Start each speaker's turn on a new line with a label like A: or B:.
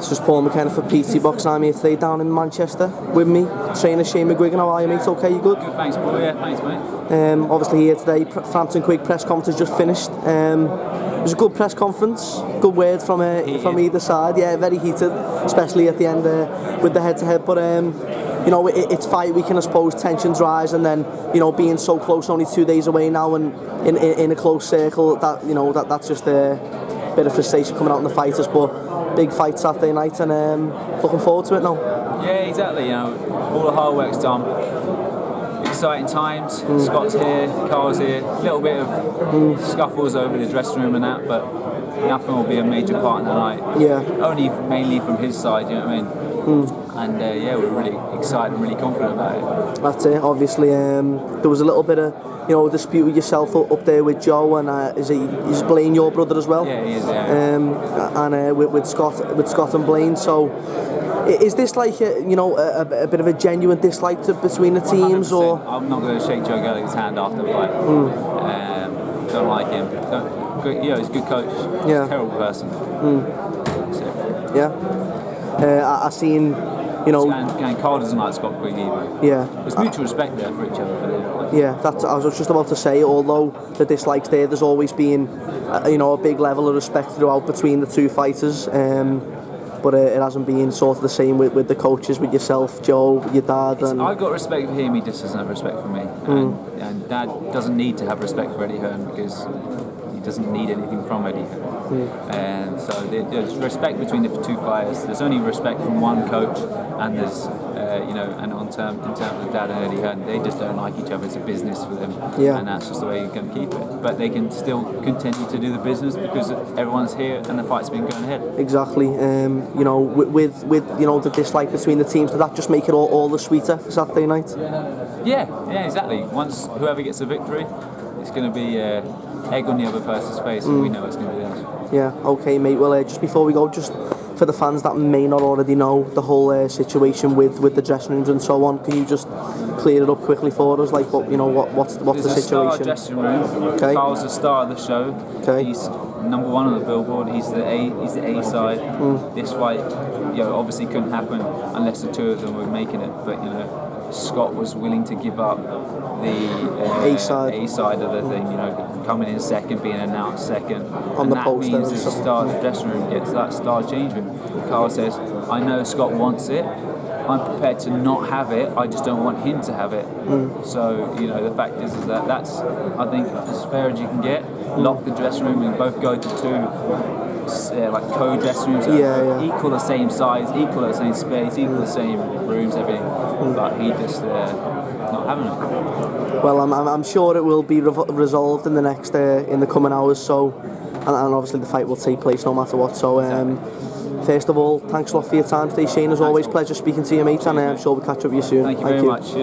A: It's just Paul McKenna for PT Box. I'm here today down in Manchester with me, trainer Mcguigan. How are you, mate? Okay, you good?
B: Good, thanks, Paul. Yeah, thanks, mate.
A: Obviously here today, Frampton Quake press conference just finished. It was a good press conference, good word from either side. Yeah, very heated, especially at the end with the head-to-head. But you know, it's fight week, and I suppose tensions rise, and then being so close, only 2 days away now, and in a close circle, that's just a bit of frustration coming out in the fighters. But big fight Saturday night, and looking forward to it now.
B: Yeah, exactly. All the hard work's done. Exciting times. Scott's here, Carl's here. A little bit of scuffles over the dressing room and that, but nothing will be a major part in the night.
A: Yeah.
B: Only mainly from his side, you know what I mean? And yeah, we're really excited and really confident about it. That's
A: it. Obviously, there was a little bit of dispute with yourself up there with Joe, and is Blaine your brother as well?
B: Yeah, he is. Yeah.
A: And with Scott and Blaine. So, is this like a bit of a genuine dislike between the teams,
B: 100%.
A: or?
B: I'm not going to shake Joe Gallagher's hand after the fight. Don't like him. He's a good coach.
A: Yeah.
B: He's a terrible person.
A: Yeah. I seen.
B: And Carl doesn't like Scott Quigg either.
A: Yeah.
B: There's mutual respect there for each other. But
A: yeah, I was just about to say, although the dislikes there's always been, a big level of respect throughout between the two fighters. But it hasn't been sort of the same with the coaches, with yourself, Joe, your dad. And
B: I've got respect for him, he just doesn't have respect for me. And Dad doesn't need to have respect for Eddie Hearn because he doesn't need anything from Eddie Hearn. And so there's respect between the two fighters. There's only respect from one coach, and there's and in terms of Dad and Eddie Hearn, they just don't like each other. It's a business for them, and that's just the way you're going to keep it. But they can still continue to do the business because everyone's here and the fight's been going ahead.
A: Exactly. With the dislike between the teams, did that just make it all the sweeter for Saturday night?
B: Yeah, exactly. Once whoever gets the victory, it's going to be egg on the other person's face, and we know it's going to be theirs.
A: Yeah, okay, mate. Well, just before we go, just for the fans that may not already know the whole situation with the dressing rooms and so on, can you just clear it up quickly for us? Like, what's the situation?
B: There's a star dressing room.
A: Okay.
B: Carl's the star of the show.
A: Okay.
B: He's number one on the billboard. He's the A side. This fight, obviously couldn't happen unless the two of them were making it. But Scott was willing to give up the A side of the thing, coming in second, being announced second.
A: On the poster.
B: That means that the star of the dressing room gets that star change room. Carl says, I know Scott wants it. I'm prepared to not have it. I just don't want him to have it. So, the fact is that that's, I think, as fair as you can get. Lock the dressing room and both go to two co-dressing rooms that equal the same size, equal the same space, equal the same rooms, everything. But he just not having it.
A: Well, I'm sure it will be resolved in the coming hours. So, and obviously the fight will take place no matter what. So, first of all, thanks a lot for your time today, Shane. As always, pleasure speaking to you, mate. And I'm sure we'll catch up with you soon.
B: Thank you very much.